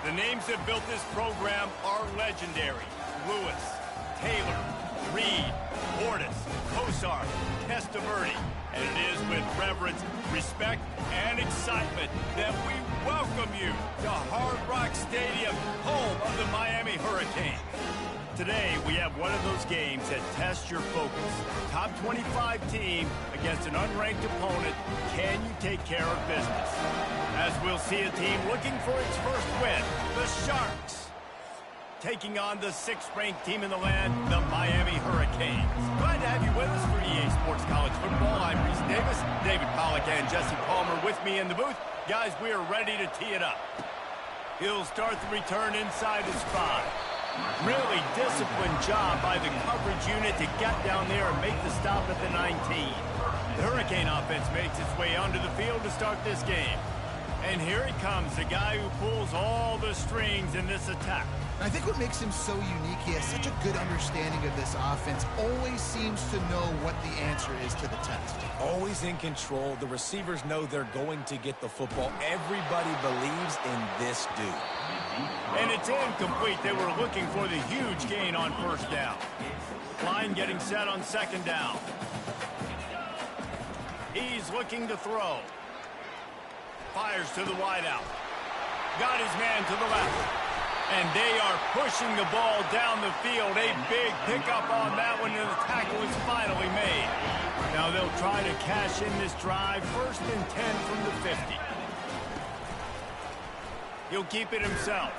The names that built this program are legendary. Lewis, Taylor, Reed, Portis, Kosar, Testaverde. And it is with reverence, respect, and excitement that we welcome you to Hard Rock Stadium, home of the Miami Hurricanes. Today, we have one of those games that tests your focus. Top 25 team against an unranked opponent. Can you take care of business? As we'll see a team looking for its first win, the Sharks, taking on the 6th-ranked team in the land, the Miami Hurricanes. Glad to have you with us for EA Sports College Football. I'm Reese Davis, David Pollack, and Jesse Palmer with me in the booth. Guys, we are ready to tee it up. He'll start the return inside his 5. Really disciplined job by the coverage unit to get down there and make the stop at the 19. The Hurricane offense makes its way onto the field to start this game. And here he comes, the guy who pulls all the strings in this attack. I think what makes him so unique, he has such a good understanding of this offense, always seems to know what the answer is to the test. Always in control. The receivers know they're going to get the football. Everybody believes in this dude. And it's incomplete. They were looking for the huge gain on first down. Line getting set on second down. He's looking to throw. Fires to the wideout. Got his man to the left. And they are pushing the ball down the field. A big pickup on that one, and the tackle is finally made. Now they'll try to cash in this drive. 1st and 10 from the 50. He'll keep it himself.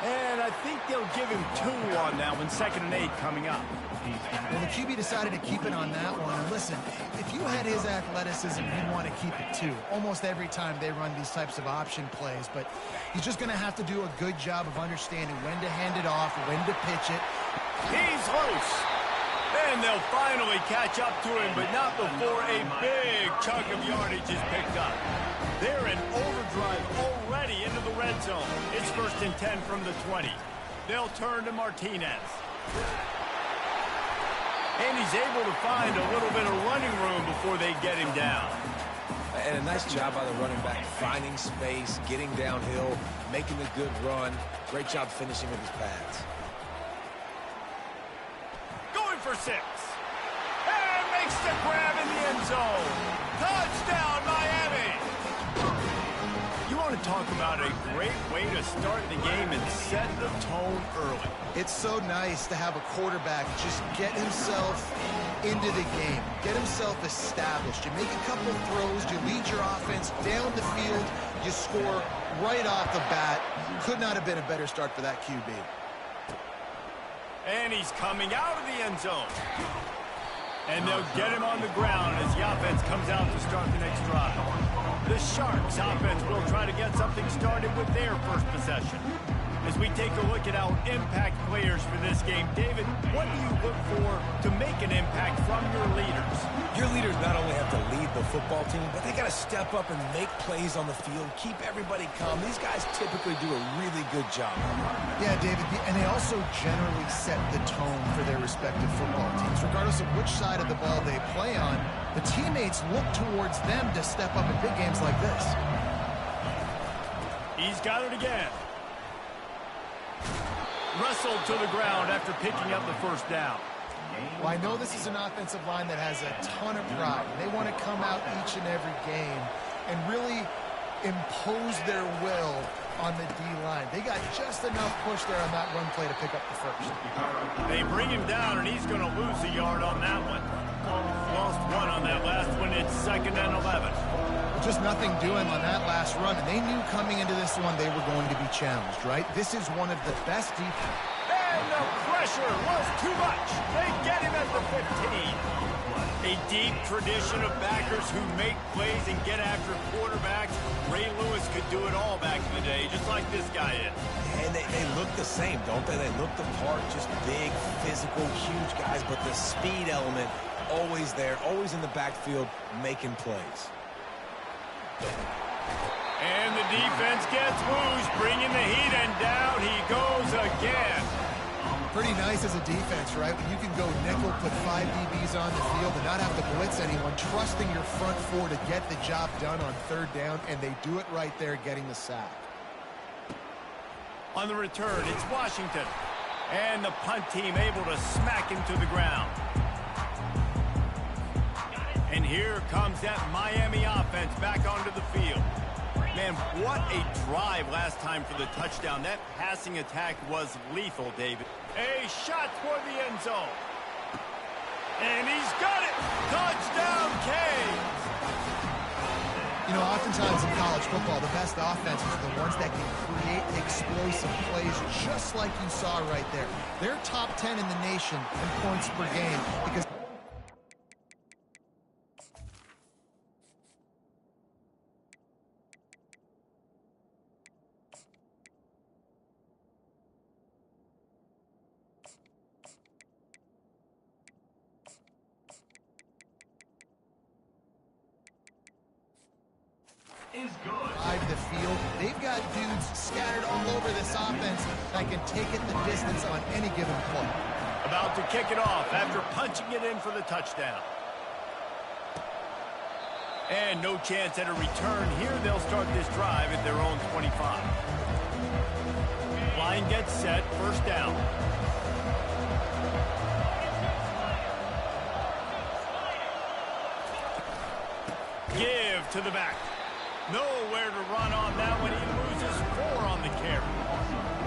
And I think they'll give him 2 on that one. 2nd and 8 coming up. Well, the QB decided to keep it on that one. And listen, if you had his athleticism, you'd want to keep it too. Almost every time they run these types of option plays. But he's just going to have to do a good job of understanding when to hand it off, when to pitch it. He's loose. And they'll finally catch up to him, but not before a big chunk of yardage is picked up. They're in overdrive already into the red zone. It's 1st and 10 from the 20. They'll turn to Martinez. And he's able to find a little bit of running room before they get him down. And a nice job by the running back, finding space, getting downhill, making a good run. Great job finishing with his pads. Going for 6. And makes the grab in the end zone. Touchdown, Miami! You want to talk about a great way to start the game and set the tone early. It's so nice to have a quarterback just get himself into the game, get himself established. You make a couple throws, you lead your offense down the field, you score right off the bat. Could not have been a better start for that QB. And he's coming out of the end zone. And they'll get him on the ground as the offense comes out to start the next drive. The Sharks offense will try to get something started with their first possession. As we take a look at our impact players for this game, David, what do you look for to make an impact from your leaders? Your leaders not only have to lead the football team, but they got to step up and make plays on the field, keep everybody calm. These guys typically do a really good job. Yeah, David, and they also generally set the tone for their respective football teams. Regardless of which side of the ball they play on, the teammates look towards them to step up in big games like this. He's got it again. Wrestled to the ground after picking up the first down. Well, I know this is an offensive line that has a ton of pride. They want to come out each and every game and really impose their will on the D-line. They got just enough push there on that run play to pick up the first. They bring him down, and he's going to lose a yard on that one. Lost 1 on that last one. It's 2nd and 11. Just nothing doing on that last run, and they knew coming into this one they were going to be challenged, right? This is one of the best defense. And the pressure was too much. They get him at the 15. A deep tradition of backers who make plays and get after quarterbacks. Ray Lewis could do it all back in the day, just like this guy is. And they look the same, don't they? They look the part, just big, physical, huge guys, but the speed element always there, always in the backfield, making plays. And the defense gets loose, bringing the heat, and down he goes again. Pretty nice as a defense, right? When you can go nickel, put 5 DBs on the field and not have to blitz anyone, trusting your front 4 to get the job done on 3rd down, and they do it right there, getting the sack. On the return, it's Washington. And the punt team able to smack him to the ground. And here comes that Miami offense back onto the field. Man, what a drive last time for the touchdown. That passing attack was lethal, David. A shot for the end zone. And he's got it. Touchdown, Canes. You know, oftentimes in college football, the best offenses are the ones that can create explosive plays just like you saw right there. They're top 10 in the nation in points per game because side of the field. They've got dudes scattered all over this offense that can take it the distance on any given play. About to kick it off after punching it in for the touchdown. And no chance at a return here. They'll start this drive at their own 25. Line gets set, first down. Give to the back. Nowhere to run on that one. He loses 4 on the carry.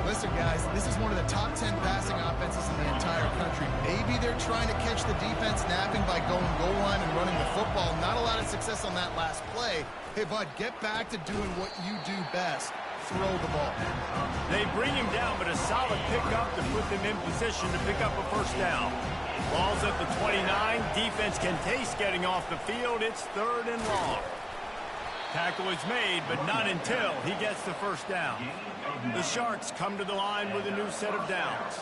Listen, guys, this is one of the top 10 passing offenses in the entire country. Maybe they're trying to catch the defense napping by going goal line and running the football. Not a lot of success on that last play. Hey, bud, get back to doing what you do best. Throw the ball. They bring him down, but a solid pickup to put them in position to pick up a first down. Ball's at the 29. Defense can taste getting off the field. It's 3rd and long. Tackle is made, but not until he gets the first down. The Sharks come to the line with a new set of downs.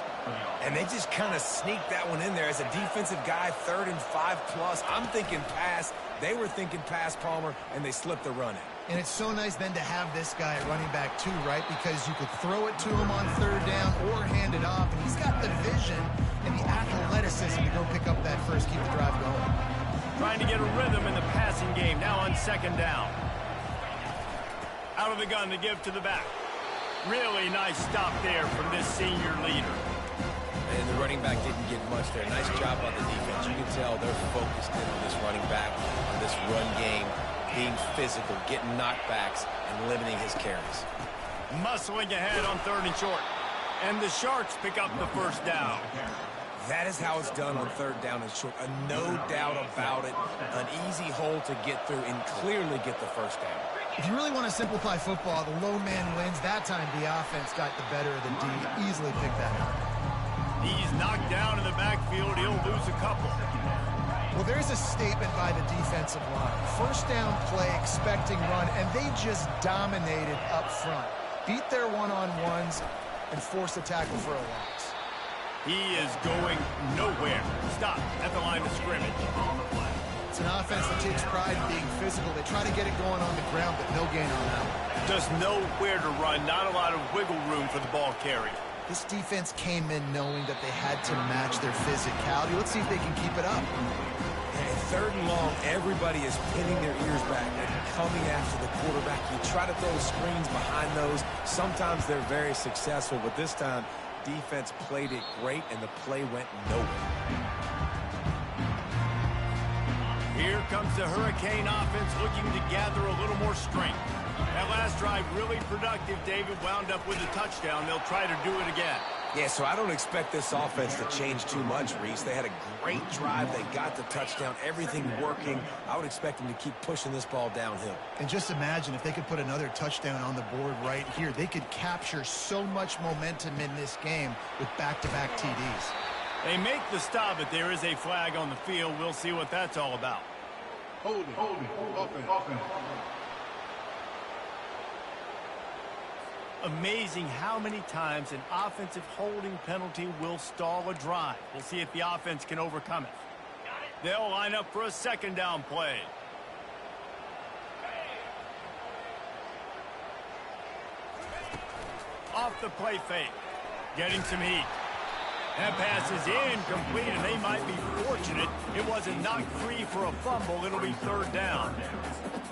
And they just kind of sneaked that one in there. As a defensive guy, 3rd and 5+. I'm thinking pass. They were thinking pass, Palmer, and they slipped the run in. And it's so nice then to have this guy at running back too, right? Because you could throw it to him on 3rd down or hand it off. And he's got the vision and the athleticism to go pick up that first, keep the drive going. Trying to get a rhythm in the passing game now on 2nd down. Out of the gun to give to the back. Really nice stop there from this senior leader. And the running back didn't get much there. Nice job on the defense. You can tell they're focused in on this running back, on this run game, being physical, getting knockbacks, and limiting his carries. Muscling ahead on 3rd and short. And the Sharks pick up the first down. That is how it's done on 3rd down and short. No doubt about it. An easy hole to get through and clearly get the first down. If you really want to simplify football, the low man wins. That time the offense got the better of the D. Easily picked that up. He's knocked down in the backfield. He'll lose a couple. Well, there's a statement by the defensive line. First down play, expecting run, and they just dominated up front. Beat their one-on-ones and forced a tackle for a loss. He is going nowhere. Stop at the line of scrimmage. It's an offense that takes pride in being physical. They try to get it going on the ground, but no gain on that one. Just nowhere to run. Not a lot of wiggle room for the ball carrier. This defense came in knowing that they had to match their physicality. Let's see if they can keep it up. And 3rd and long, everybody is pinning their ears back and coming after the quarterback. You try to throw screens behind those. Sometimes they're very successful, but this time, defense played it great, and the play went nowhere. Here comes the Hurricane offense looking to gather a little more strength. That last drive really productive. David wound up with a touchdown. They'll try to do it again. Yeah, so I don't expect this offense to change too much, Reese. They had a great drive. They got the touchdown. Everything working. I would expect them to keep pushing this ball downhill. And just imagine if they could put another touchdown on the board right here. They could capture so much momentum in this game with back-to-back TDs. They make the stop, but there is a flag on the field. We'll see what that's all about. Hold it, open. Amazing how many times an offensive holding penalty will stall a drive. We'll see if the offense can overcome it. They'll line up for a 2nd down play. Off the play fake. Getting some heat. That pass is incomplete, and they might be fortunate it wasn't knocked free for a fumble. It'll be third down.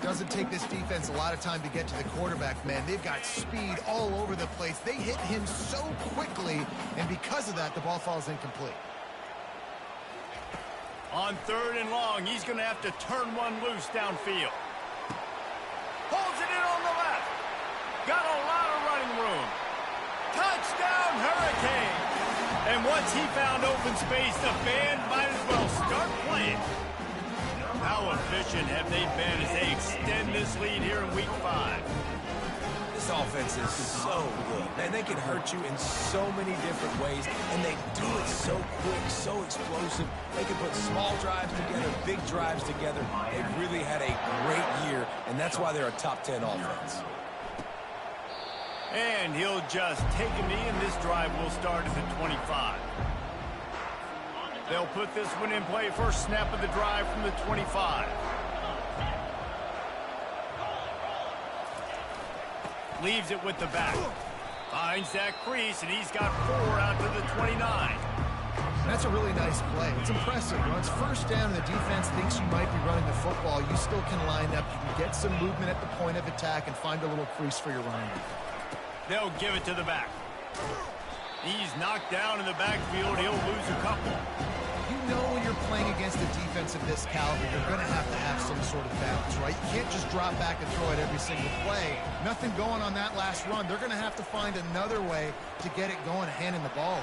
Doesn't take this defense a lot of time to get to the quarterback, man. They've got speed all over the place. They hit him so quickly, and because of that, the ball falls incomplete. On third and long, he's going to have to turn one loose downfield. Pulls it in on the left. Got a lot of running room. Touchdown, Hurricane! And once he found open space, the band might as well start playing. How efficient have they been as they extend this lead here in Week 5? This offense is so good. Man, they can hurt you in so many different ways, and they do it so quick, so explosive. They can put small drives together, big drives together. They've really had a great year, and that's why they're a top 10 offense. And he'll just take a knee, and this drive will start at the 25. They'll put this one in play. First snap of the drive from the 25. Leaves it with the back. Finds that crease, and he's got 4 out to the 29. That's a really nice play. It's impressive. When it's first down and the defense thinks you might be running the football, you still can line up. You can get some movement at the point of attack and find a little crease for your running back. They'll give it to the back. He's knocked down in the backfield. He'll lose a couple. You know when you're playing against a defense of this caliber, you're going to have some sort of balance, right? You can't just drop back and throw it every single play. Nothing going on that last run. They're going to have to find another way to get it going, handing the ball.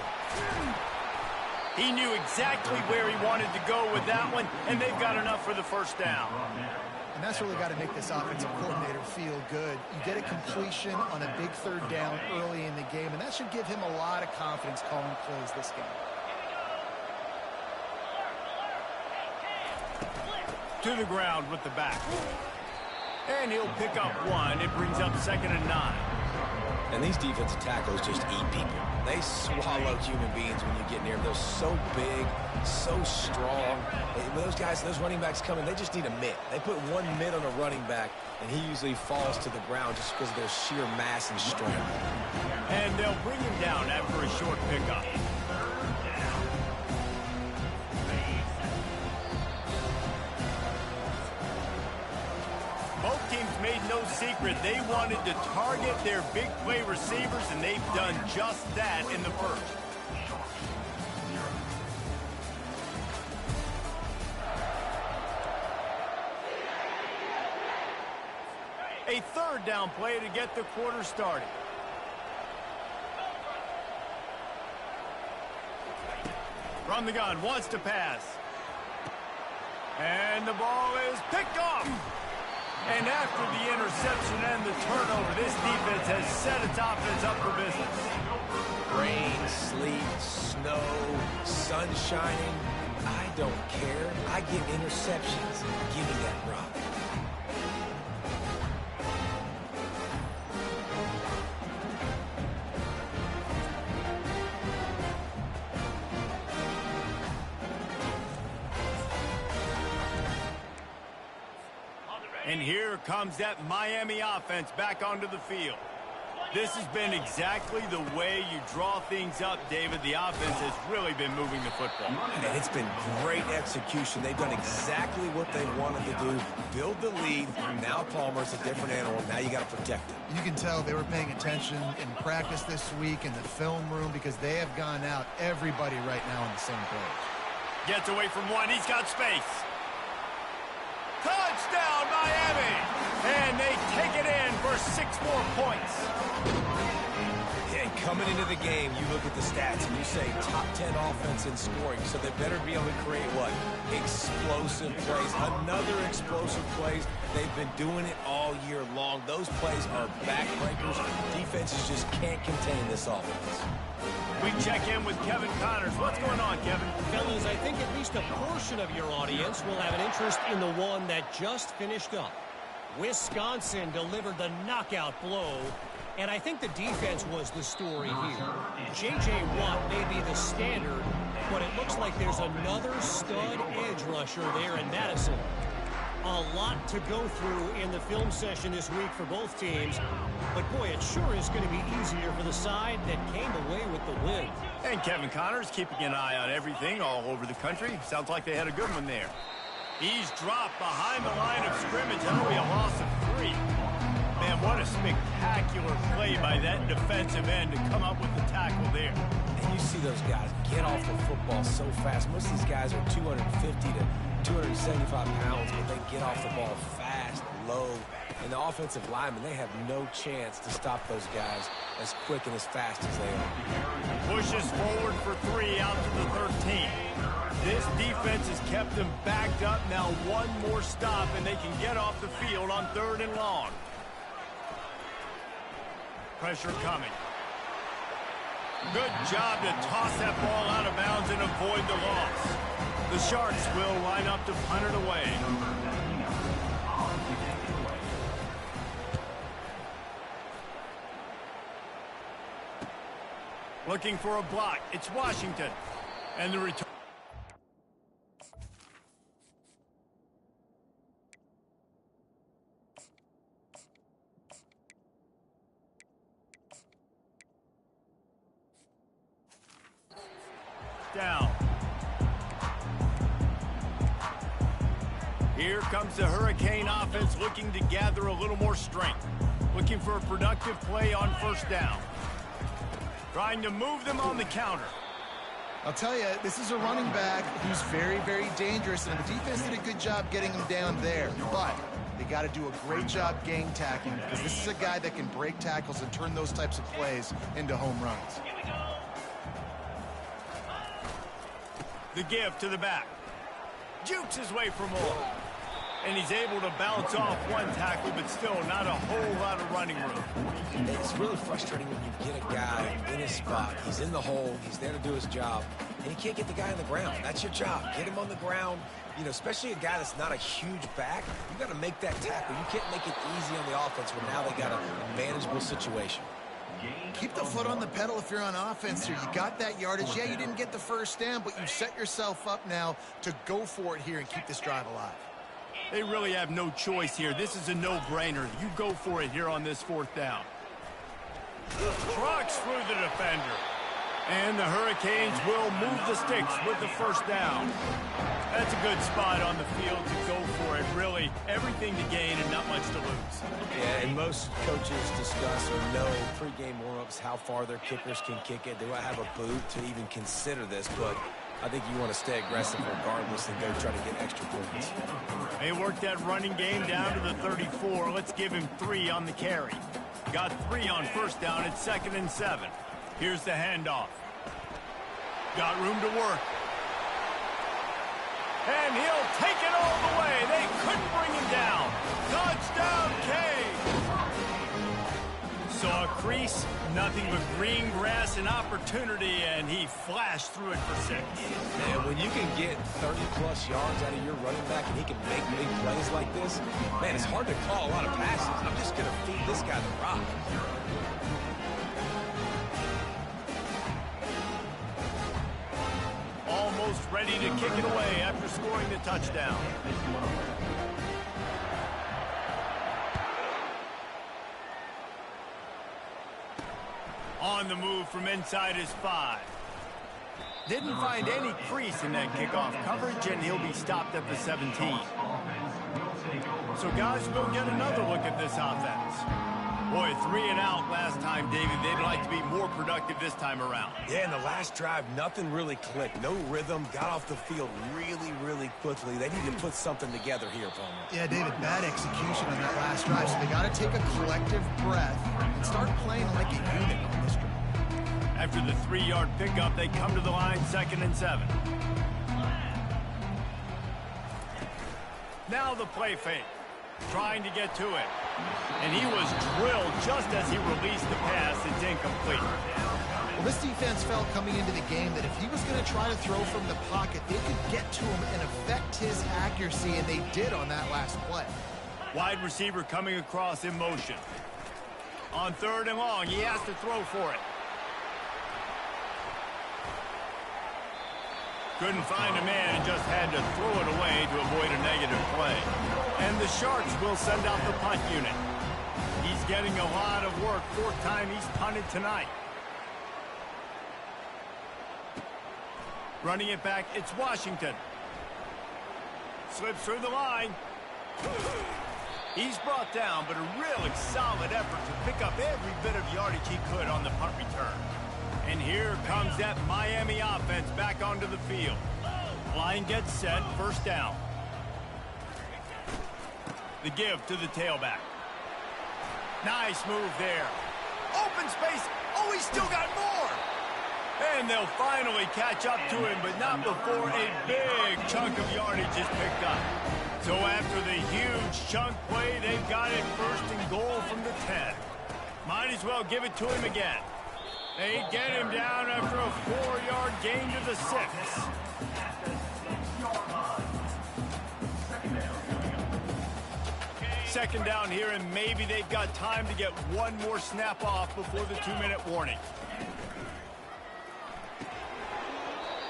He knew exactly where he wanted to go with that one, and they've got enough for the first down. And that's really got to make this offensive coordinator feel good. You get a completion on a big third down early in the game, and that should give him a lot of confidence calling plays this game. To the ground with the back. And he'll pick up 1. It brings up 2nd and 9. And these defensive tackles just eat people. They swallow human beings when you get near them. They're so big, so strong. When those guys, those running backs come in, they just need a mitt. They put 1 mitt on a running back, and he usually falls to the ground just because of their sheer mass and strength. And they'll bring him down after a short pickup. Both teams made no secret they wanted to target their big play receivers, and they've done just that in the first. A third down play to get the quarter started. From the gun, wants to pass. And the ball is picked off. And after the interception and the turnover, this defense has set its offense up for business. Rain, sleet, snow, sun shining. I don't care. I get interceptions. Give me that rock. And here comes that Miami offense back onto the field. This has been exactly the way you draw things up, David. The offense has really been moving the football. And it's been great execution. They've done exactly what they wanted to do. Build the lead. Now Palmer's a different animal. Now you got to protect him. You can tell they were paying attention in practice this week in the film room because they have gone out, everybody right now on the same page. Gets away from 1. He's got space. Touchdown, Miami! And they take it in for 6 more points. And coming into the game, you look at the stats and you say top 10 offense in scoring, so they better be able to create what? Explosive plays. Another explosive plays. They've been doing it all year long. Those plays are backbreakers. Defenses just can't contain this offense. We check in with Kevin Connors. What's going on, Kevin? Fellas, I think at least a portion of your audience will have an interest in the one that just finished up. Wisconsin delivered the knockout blow, and I think the defense was the story here. J.J. Watt may be the standard, but it looks like there's another stud edge rusher there in Madison. A lot to go through in the film session this week for both teams. But, boy, it sure is going to be easier for the side that came away with the win. And Kevin Connors keeping an eye on everything all over the country. Sounds like they had a good one there. He's dropped behind the line of scrimmage. That'll be a loss of 3. Man, what a spectacular play by that defensive end to come up with the tackle there. And you see those guys get off the football so fast. Most of these guys are 250 to 275 pounds, but they get off the ball fast, low. And the offensive linemen, they have no chance to stop those guys as quick and as fast as they are. Pushes forward for 3 out to the 13. This defense has kept them backed up. Now one more stop, and they can get off the field on 3rd and long. Pressure coming. Good job to toss that ball out of bounds and avoid the loss. The Sharks will line up to punt it away. Looking for a block. It's Washington. And the return. Down. Here comes the Hurricane offense looking to gather a little more strength. Looking for a productive play on 1st down. Trying to move them on the counter. I'll tell you, this is a running back who's very, very dangerous, and the defense did a good job getting him down there. But they got to do a great job gang tackling, because this is a guy that can break tackles and turn those types of plays into home runs. The give to the back. Jukes his way for more. And he's able to bounce off one tackle, but still not a whole lot of running room. It's really frustrating when you get a guy in his spot. He's in the hole. He's there to do his job. And you can't get the guy on the ground. That's your job. Get him on the ground. You know, especially a guy that's not a huge back. You got to make that tackle. You can't make it easy on the offense when now they got a manageable situation. Keep the foot on the pedal if you're on offense here. You got that yardage. Yeah, you didn't get the 1st down, but you've set yourself up now to go for it here and keep this drive alive. They really have no choice here. This is a no-brainer. You go for it here on this 4th down. Trucks through the defender. And the Hurricanes will move the sticks with the 1st down. That's a good spot on the field to go for it. Really, everything to gain and not much to lose. Yeah, and most coaches discuss or know pregame warm-ups how far their kickers can kick it. They don't have a boot to even consider this, but I think you want to stay aggressive regardless and go try to get extra points. They worked that running game down to the 34. Let's give him 3 on the carry. Got 3 on 1st down at 2nd and 7. Here's the handoff. Got room to work. And he'll take it all the way. They couldn't bring him down. Touchdown, K. Saw a crease, nothing but green grass and opportunity, and he flashed through it for 6. Man, when you can get 30-plus yards out of your running back and he can make big plays like this, man, it's hard to call a lot of passes. I'm just going to feed this guy the rock. Almost ready to kick it away after scoring the touchdown. On the move from inside his 5. Didn't find any crease in that kickoff coverage, and he'll be stopped at the 17. So, guys, we'll get another look at this offense. Boy, 3 and out last time, David. They'd like to be more productive this time around. Yeah, in the last drive, nothing really clicked. No rhythm. Got off the field really, really quickly. They need to put something together here, Palmer. Yeah, David, bad execution on that last drive, so they got to take a collective breath and start playing like a unit on this drive. After the 3-yard pickup, they come to the line, 2nd and 7. Now the play fake. Trying to get to it. And he was drilled just as he released the pass. It's incomplete. Well, this defense felt coming into the game that if he was going to try to throw from the pocket, they could get to him and affect his accuracy, and they did on that last play. Wide receiver coming across in motion. On 3rd and long, he has to throw for it. Couldn't find a man and just had to throw it away to avoid a negative play. And the Sharks will send out the punt unit. He's getting a lot of work. Fourth time he's punted tonight. Running it back, it's Washington. Slips through the line. He's brought down, but a really solid effort to pick up every bit of yardage he could on the punt return. And here comes that Miami offense back onto the field. Line gets set, first down. The give to the tailback. Nice move there. Open space. Oh, he's still got more. And they'll finally catch up to him, but not before a big chunk of yardage is picked up. So after the huge chunk play, they've got it first and goal from the 10. Might as well give it to him again. They get him down after a 4-yard gain to the 6. Second down here, and maybe they've got time to get one more snap off before the 2-minute warning.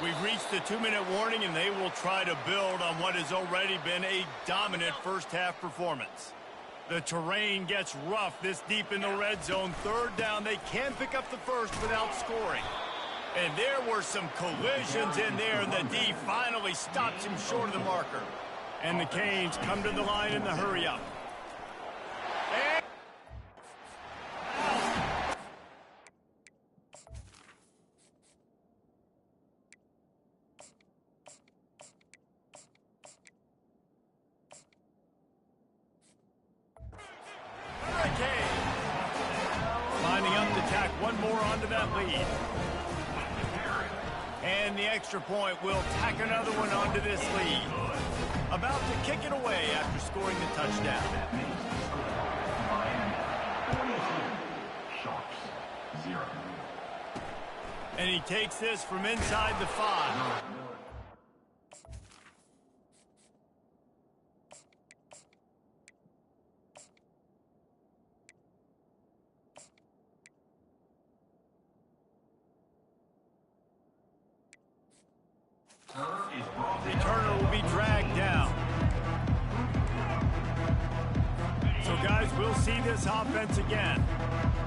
We've reached the 2-minute warning, and they will try to build on what has already been a dominant first-half performance. The terrain gets rough this deep in the red zone. Third down, they can pick up the first without scoring. And there were some collisions in there, and the D finally stops him short of the marker. And the Canes come to the line in the hurry-up. Lining up to tack one more onto that lead. And the extra point will tack another one onto this lead. About to kick it away after scoring the touchdown. And he takes this from inside the 5. Returner will be dragged down. So, guys, we'll see this offense again.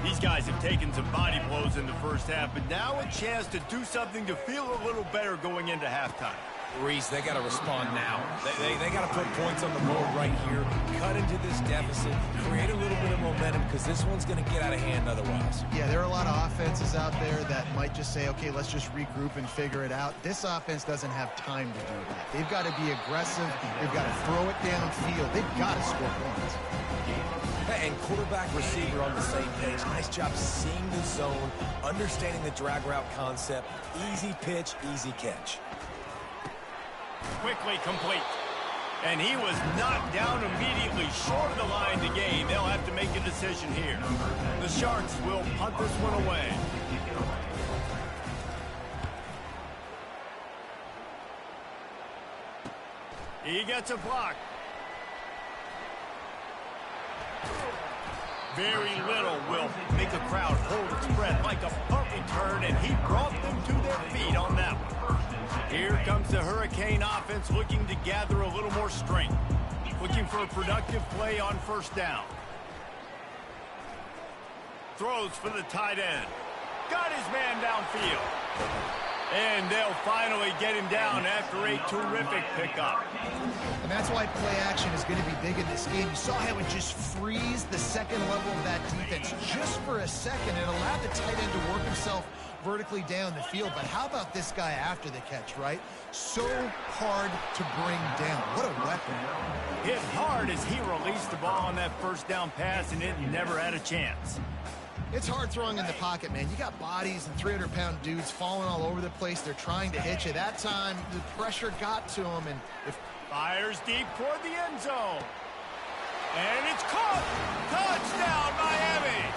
These guys have taken some body blows in the first half, but now a chance to do something to feel a little better going into halftime. Reese, they got to respond now. They got to put points on the board right here, cut into this deficit, create a little bit of momentum, because this one's going to get out of hand otherwise. Yeah, there are a lot of offenses out there that might just say, okay, let's just regroup and figure it out. This offense doesn't have time to do that. They've got to be aggressive. They've got to throw it downfield. They've got to score points. And quarterback, receiver on the same page. Nice job seeing the zone, understanding the drag route concept. Easy pitch, easy catch. Quickly complete. And he was knocked down immediately short of the line to gain. They'll have to make a decision here. The Sharks will punt this one away. He gets a block. Very little will make a crowd hold its breath like a punt return, and he brought them to their feet on that one. Here comes the Hurricane offense looking to gather a little more strength. Looking for a productive play on first down. Throws for the tight end. Got his man downfield. And they'll finally get him down after a terrific pickup. And that's why play action is going to be big in this game. You saw how it just frees the second level of that defense just for a second and allowed the tight end to work himself vertically down the field. But how about this guy after the catch, right? So hard to bring down. What a weapon. Hit hard as he released the ball on that first down pass, and it never had a chance. It's hard throwing in the pocket, man. You got bodies and 300-pound dudes falling all over the place. They're trying to hit you. That time, the pressure got to him, and if fires deep toward the end zone. And it's caught. Touchdown, Miami.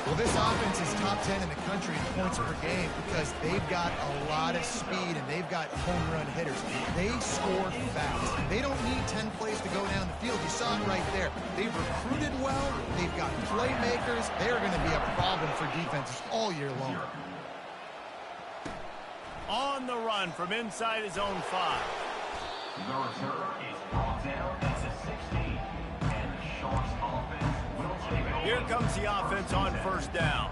Well, this offense is top 10 in the country in points per game because they've got a lot of speed and they've got home run hitters. They score fast. They don't need 10 plays to go down the field. You saw it right there. They've recruited well. They've got playmakers. They're going to be a problem for defenses all year long. On the run from inside his own 5. The return is brought down at the 16. And the Sharks offense will take over. Here comes the offense on first down.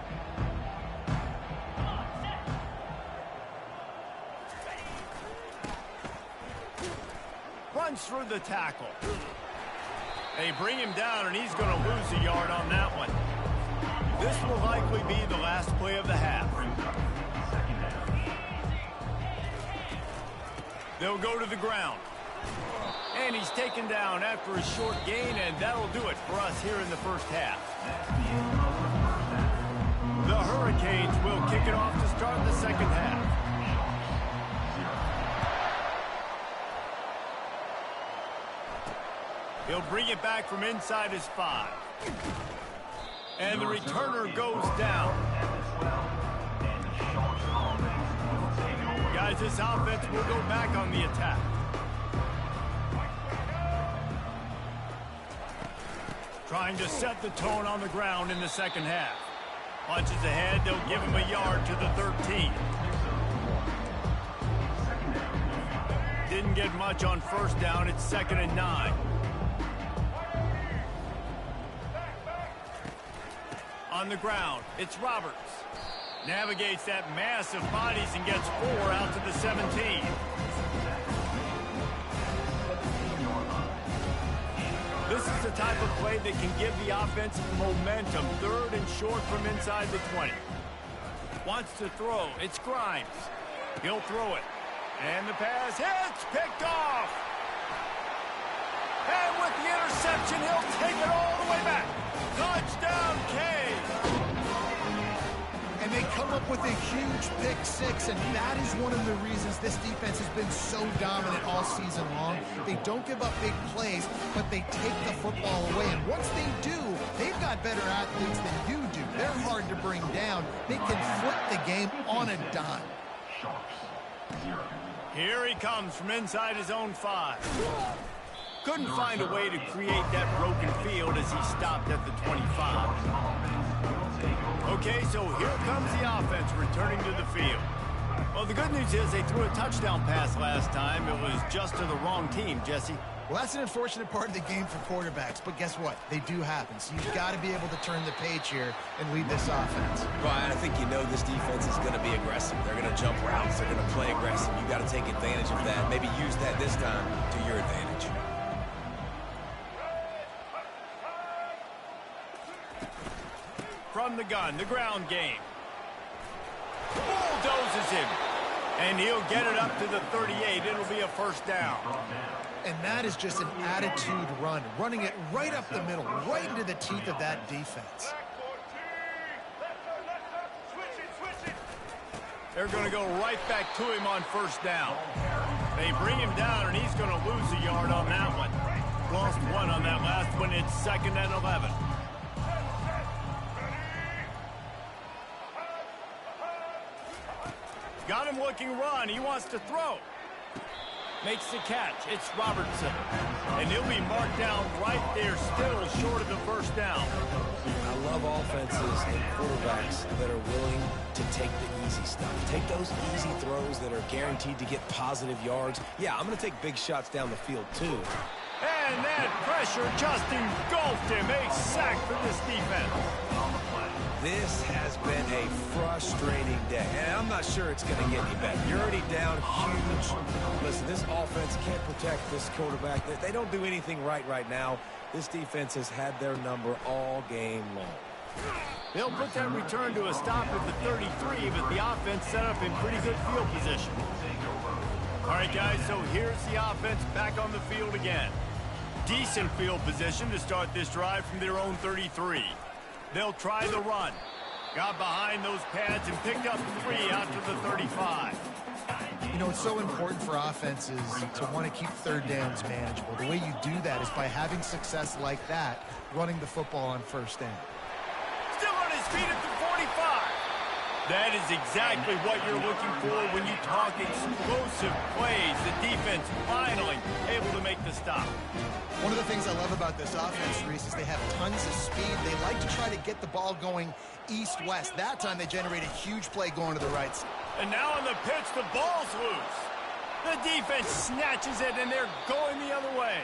Runs through the tackle. They bring him down, and he's going to lose a yard on that one. This will likely be the last play of the half. They'll go to the ground. And he's taken down after a short gain, and that'll do it for us here in the first half. The Hurricanes will kick it off to start the second half. He'll bring it back from inside his 5. And the returner goes down. Guys, this offense will go back on the attack. Trying to set the tone on the ground in the second half. Punches ahead, they'll give him a yard to the 13. Didn't get much on first down, it's 2nd and 9. On the ground, it's Roberts. Navigates that mass of bodies and gets 4 out to the 17. This is the type of play that can give the offense momentum. 3rd and short from inside the 20. Wants to throw. It's Grimes. He'll throw it. And the pass hits. Picked off. And with the interception, he'll take it all the way back. Touchdown, Canes. And they come up with a huge pick 6, and that is one of the reasons this defense has been so dominant all season long. They don't give up big plays, but they take the football away. And once they do, they've got better athletes than you do. They're hard to bring down. They can flip the game on a dime. Here he comes from inside his own 5. Couldn't find a way to create that broken field as he stopped at the 25. Okay, so here comes the offense returning to the field. Well, the good news is they threw a touchdown pass last time. It was just to the wrong team, Jesse. Well, that's an unfortunate part of the game for quarterbacks, but guess what? They do happen. So you've got to be able to turn the page here and lead this offense. Brian, I think you know this defense is going to be aggressive. They're going to jump routes. They're going to play aggressive. You've got to take advantage of that. Maybe use that this time to your advantage. From the gun, the ground game. Bulldozes him. And he'll get it up to the 38. It'll be a first down. And that is just an attitude run, running it right up the middle, right into the teeth of that defense. They're going to go right back to him on first down. They bring him down, and he's going to lose a yard on that one. Lost 1 on that last one. It's 2nd and 11. Got him looking run. He wants to throw. Makes the catch. It's Robertson. And he'll be marked down right there, still short of the first down. I love offenses and quarterbacks that are willing to take the easy stuff. Take those easy throws that are guaranteed to get positive yards. Yeah, I'm going to take big shots down the field, too. And that pressure just engulfed him. A sack for this defense. This has been a frustrating day, and I'm not sure it's going to get any better. You're already down huge. Listen, this offense can't protect this quarterback. They don't do anything right now. This defense has had their number all game long. They'll put that return to a stop at the 33, but the offense set up in pretty good field position. All right, guys, so here's the offense back on the field again. Decent field position to start this drive from their own 33. They'll try the run. Got behind those pads and picked up 3 out to the 35. You know, it's so important for offenses to want to keep third downs manageable. The way you do that is by having success like that, running the football on first down. Still on his feet at the 45. That is exactly what you're looking for when you talk explosive plays. The defense finally able to make the stop. One of the things I love about this offense, Reese, is they have tons of speed. They like to try to get the ball going east-west. That time they generate a huge play going to the right side. And now on the pitch, the ball's loose. The defense snatches it, and they're going the other way.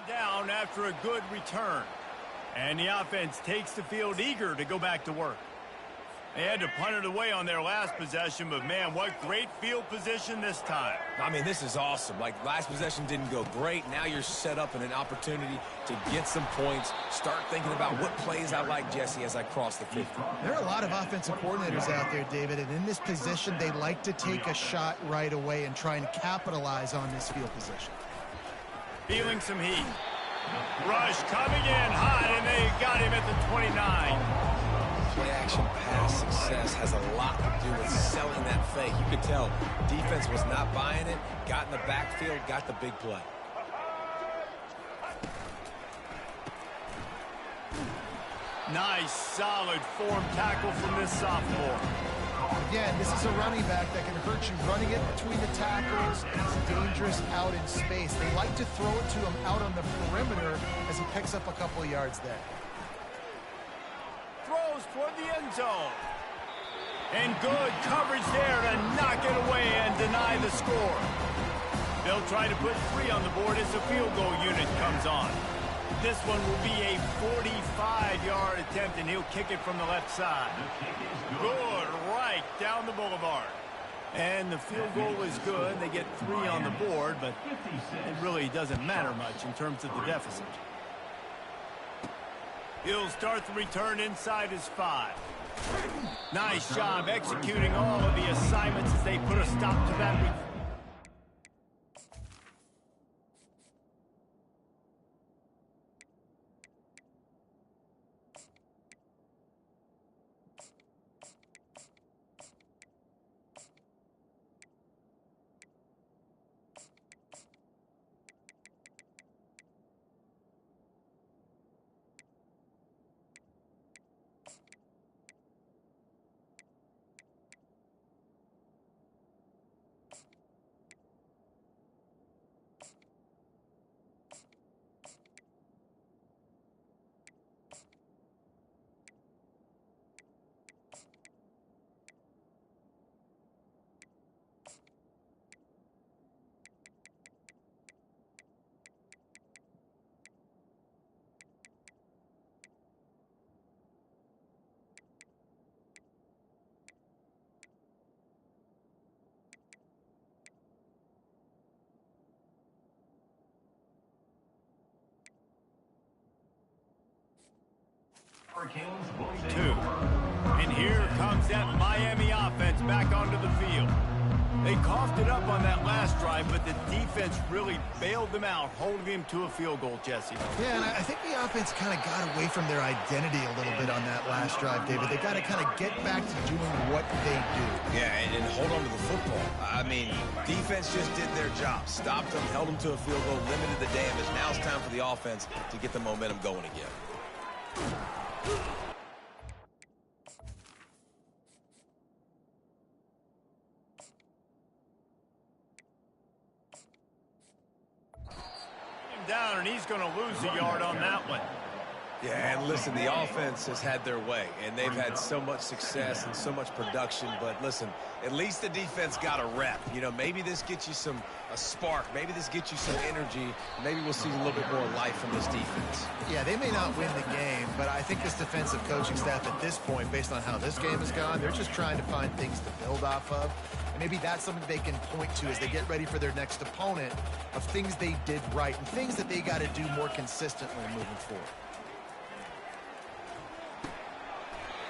Down after a good return. And the offense takes the field eager to go back to work. They had to punt it away on their last possession, but man, what great field position this time. I mean, this is awesome. Like, last possession didn't go great. Now you're set up in an opportunity to get some points. Start thinking about what plays I like, Jesse, as I cross the 50. There are a lot of offensive coordinators out there, David, and in this position, they like to take a shot right away and try and capitalize on this field position. Feeling some heat. Rush coming in hot, and they got him at the 29. Play-action pass success has a lot to do with selling that fake. You could tell defense was not buying it, got in the backfield, got the big play. Nice, solid form tackle from this sophomore. Again, this is a running back that can hurt you running it between the tackles. It's dangerous out in space. They like to throw it to him out on the perimeter as he picks up a couple of yards there. Throws toward the end zone. And good coverage there to knock it away and deny the score. They'll try to put 3 on the board as the field goal unit comes on. This one will be a 45-yard attempt, and he'll kick it from the left side. Good, right down the boulevard. And the field goal is good. They get 3 on the board, but it really doesn't matter much in terms of the deficit. He'll start the return inside his 5. Nice job executing all of the assignments as they put a stop to that return. Two. And here comes that Miami offense back onto the field. They coughed it up on that last drive, but the defense really bailed them out, holding him to a field goal, Jesse. Yeah, and I think the offense kind of got away from their identity a little bit on that last drive, David. They got to kind of get back to doing what they do. Yeah, and hold on to the football. I mean, defense just did their job. Stopped them, held them to a field goal, limited the damage. Now it's time for the offense to get the momentum going again. Down, and he's going to lose a yard on that one. Yeah, and listen, the offense has had their way, and they've had so much success and so much production. But listen, at least the defense got a rep. You know, maybe this gets you a spark. Maybe this gets you some energy. Maybe we'll see a little bit more life from this defense. Yeah, they may not win the game, but I think this defensive coaching staff at this point, based on how this game has gone, they're just trying to find things to build off of. Maybe that's something they can point to as they get ready for their next opponent of things they did right and things that they got to do more consistently moving forward.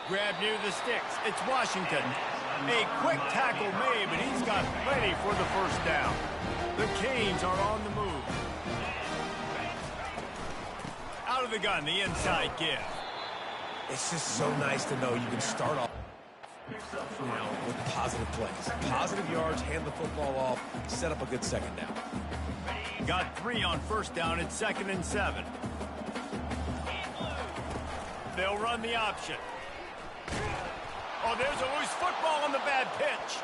Grab near the sticks. It's Washington. A quick tackle made, but he's got plenty for the first down. The Canes are on the move. Out of the gun, the inside give. It's just so nice to know you can start off with positive plays. Positive yards, hand the football off, set up a good second down. Got 3 on first down. It's 2nd and 7. They'll run the option. Oh, there's a loose football on the bad pitch.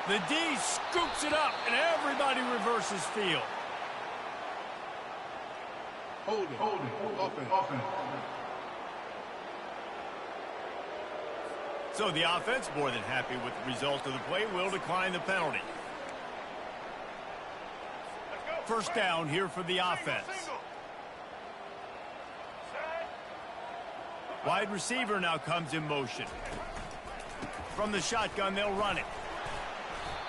The D scoops it up, and everybody reverses field. Hold it. Offense. So the offense, more than happy with the result of the play, will decline the penalty. First down here for the offense. Wide receiver now comes in motion. From the shotgun, they'll run it.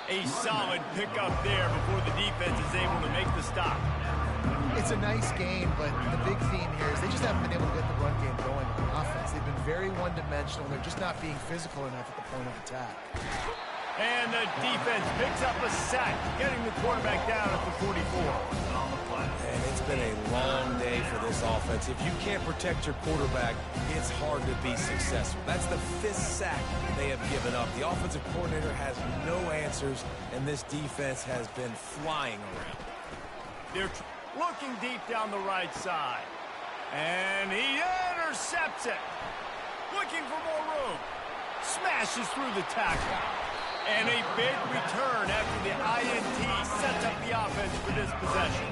A solid pickup there before the defense is able to make the stop. It's a nice game, but the big theme here is they just haven't been able to get the run game going on offense. They've been very one-dimensional. They're just not being physical enough at the point of attack. And the defense picks up a sack, getting the quarterback down at the 44. And it's been a long day for this offense. If you can't protect your quarterback, it's hard to be successful. That's the 5th sack they have given up. The offensive coordinator has no answers, and this defense has been flying around. They're looking deep down the right side. And he intercepts it. Looking for more room. Smashes through the tackle. And a big return after the INT sets up the offense for this possession.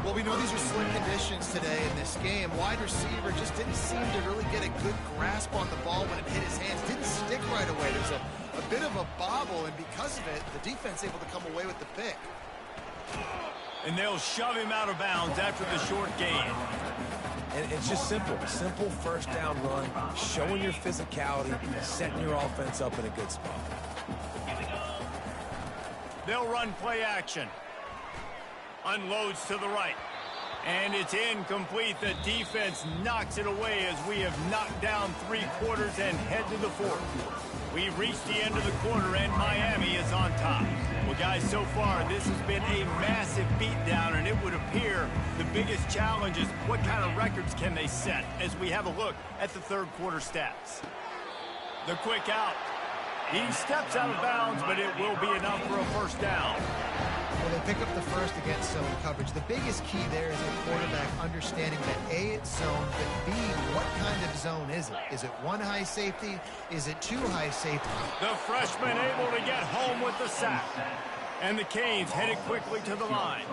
Well, we know these are slim conditions today in this game. Wide receiver just didn't seem to really get a good grasp on the ball when it hit his hands. Didn't stick right away. There's a bit of a bobble, and because of it, the defense able to come away with the pick. And they'll shove him out of bounds after the short gain. And it's just simple first down run, showing your physicality, setting your offense up in a good spot. They'll run play action. Unloads to the right. And it's incomplete. The defense knocks it away as we have knocked down 3 quarters and head to the 4th. We've reached the end of the quarter, and Miami is on top. Well, guys, so far, this has been a massive beatdown, and it would appear the biggest challenge is what kind of records can they set as we have a look at the 3rd quarter stats. The quick out. He steps out of bounds, but it will be enough for a first down. Well, they pick up the first against zone coverage. The biggest key there is the quarterback understanding that A, it's zone, but B, what kind of zone is it? Is it 1 high safety? Is it 2 high safety? The freshman able to get home with the sack. And the Canes headed quickly to the line.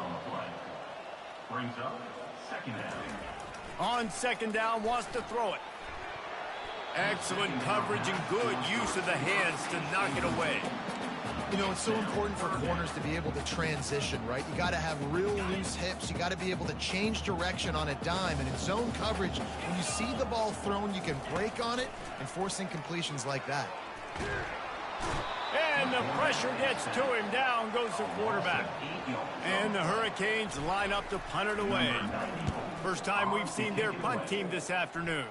Brings up second down. On second down, wants to throw it. Excellent coverage and good use of the hands to knock it away. You know, it's so important for corners to be able to transition, right? You got to have real loose hips. You got to be able to change direction on a dime. And in zone coverage, when you see the ball thrown, you can break on it and force incompletions like that. And the pressure gets to him. Down goes the quarterback. And the Hurricanes line up to punt it away. First time we've seen their punt team this afternoon.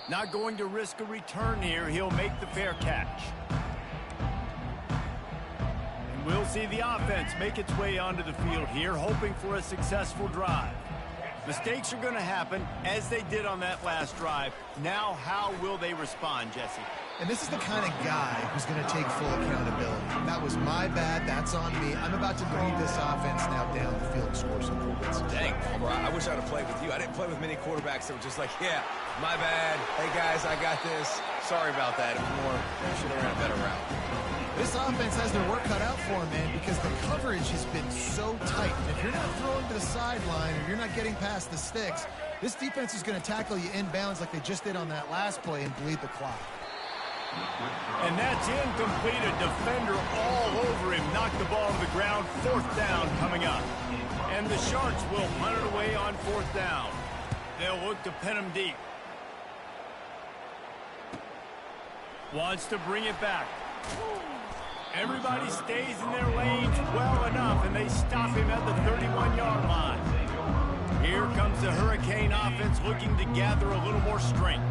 Not going to risk a return here. He'll make the fair catch. And we'll see the offense make its way onto the field here, hoping for a successful drive. Mistakes are going to happen, as they did on that last drive. Now, how will they respond, Jesse? And this is the kind of guy who's going to take full accountability. That was my bad. That's on me. I'm about to lead this offense now down the field and score some points. Dang, Palmer, I wish I'd have played with you. I didn't play with many quarterbacks that were just like, yeah, my bad. Hey, guys, I got this. Sorry about that. It was more, should have ran a better route. This offense has their work cut out for them, man, because the coverage has been so tight. And if you're not throwing to the sideline or you're not getting past the sticks, this defense is going to tackle you inbounds like they just did on that last play and bleed the clock. And that's incomplete. A defender all over him. Knocked the ball to the ground. 4th down coming up. And the Sharks will punt it away on 4th down. They'll look to pin him deep. Wants to bring it back. Everybody stays in their lanes well enough, and they stop him at the 31-yard line. Here comes the Hurricane offense looking to gather a little more strength.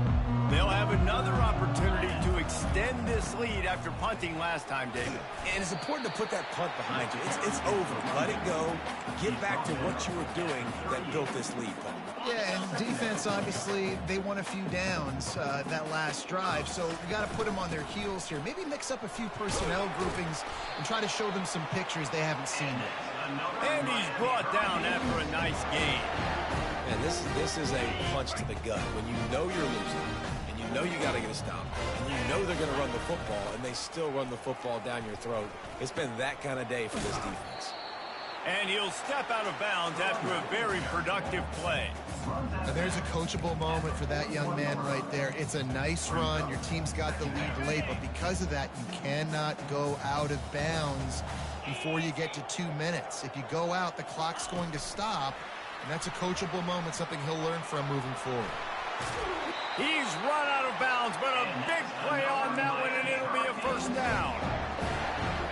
They'll have another opportunity to extend this lead after punting last time, David. And it's important to put that punt behind you. It's over. Let it go. Get back to what you were doing that built this lead, Palmer. Yeah, and defense, obviously, they won a few downs that last drive, so you got to put them on their heels here. Maybe mix up a few personnel groupings and try to show them some pictures they haven't seen yet. And he's brought down after a nice gain. And this is a punch to the gut. When you know you're losing, and you know you got to get a stop, and you know they're going to run the football, and they still run the football down your throat. It's been that kind of day for this defense. And he'll step out of bounds after a very productive play. Now there's a coachable moment for that young man right there. It's a nice run. Your team's got the lead late, but because of that, you cannot go out of bounds before you get to 2 minutes. If you go out, the clock's going to stop, and that's a coachable moment, something he'll learn from moving forward. He's run out of bounds, but a big play on that one, and it'll be a first down.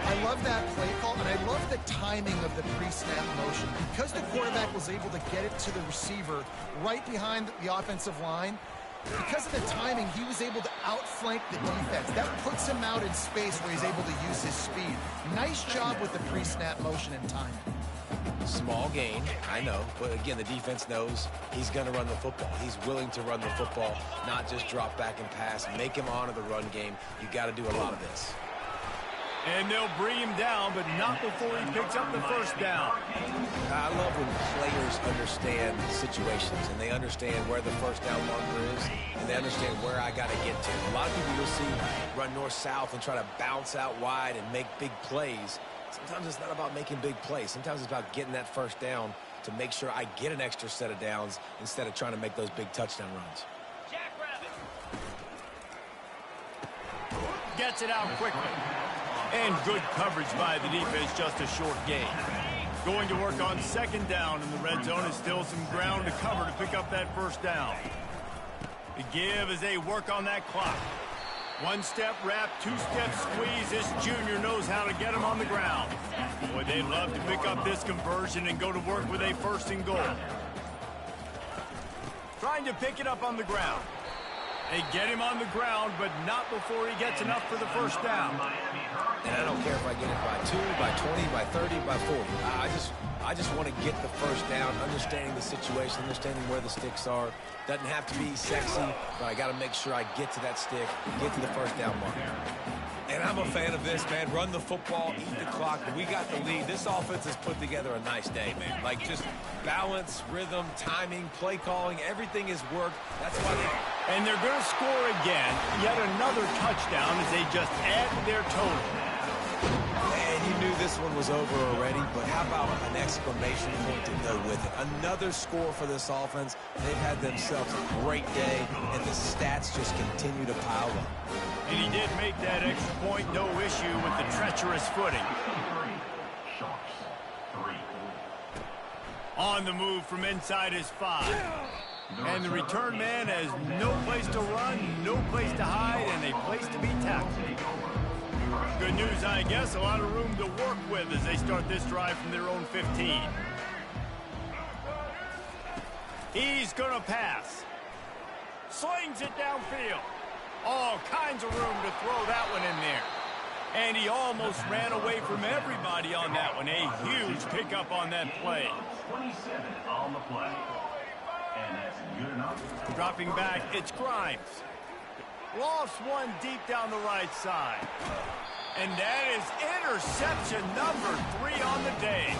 I love that play call, and I love the timing of the pre-snap motion. Because the quarterback was able to get it to the receiver right behind the offensive line, because of the timing, he was able to outflank the defense. That puts him out in space where he's able to use his speed. Nice job with the pre-snap motion and timing. Small gain, I know, but again, the defense knows he's going to run the football. He's willing to run the football, not just drop back and pass, make him honor the run game. You got to do a lot of this. And they'll bring him down, but not before he picks up the first down. I love when players understand situations, and they understand where the first down marker is, and they understand where I got to get to. A lot of people you'll see run north-south and try to bounce out wide and make big plays. Sometimes it's not about making big plays. Sometimes it's about getting that first down to make sure I get an extra set of downs instead of trying to make those big touchdown runs. Gets it out quickly. And good coverage by the defense, just a short gain. Going to work on second down in the red zone is still some ground to cover to pick up that first down. The give as they work on that clock. One-step wrap, two-step squeeze. This junior knows how to get him on the ground. Boy, they'd love to pick up this conversion and go to work with a first and goal. Trying to pick it up on the ground. They get him on the ground, but not before he gets enough for the first down. And I don't care if I get it by 2, by 20, by 30, by 40. I just want to get the first down, understanding the situation, understanding where the sticks are. Doesn't have to be sexy, but I got to make sure I get to that stick, get to the first down mark. And I'm a fan of this, man. Run the football, eat the clock. We got the lead. This offense has put together a nice day, man. Like, just balance, rhythm, timing, play calling, everything has worked. That's why they... And they're going to score again. Yet another touchdown as they just add to their total. And you knew this one was over already, but how about an exclamation point to go with it? Another score for this offense. They've had themselves a great day, and the stats just continue to pile up. And he did make that extra point, no issue with the treacherous footing. On the move from inside his 5. And the return man has no place to run, no place to hide, and a place to be tackled. Good news, I guess, a lot of room to work with as they start this drive from their own 15. He's going to pass. Slings it downfield. All kinds of room to throw that one in there. And he almost ran away from everybody on that one. A huge pickup on that play. 27 on the play. And that's good enough. Dropping back, it's Grimes. Lost one deep down the right side. And that is interception number 3 on the day.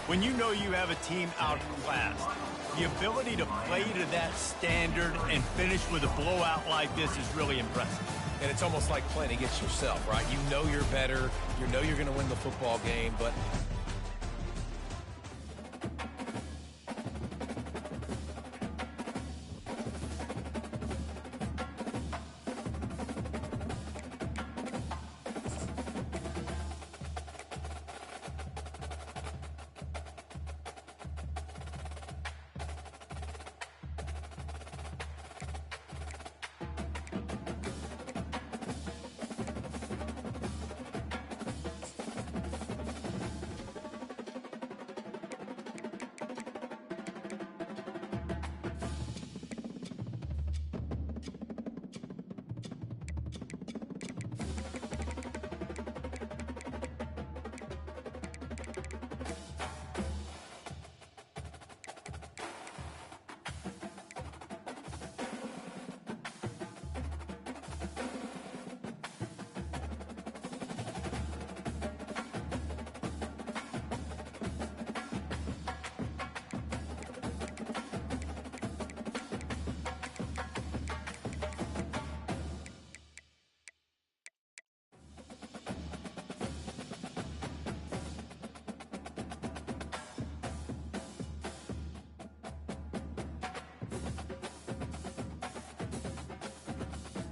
When you know you have a team outclassed, the ability to play to that standard and finish with a blowout like this is really impressive. And it's almost like playing against yourself, right? You know you're better. You know you're going to win the football game, but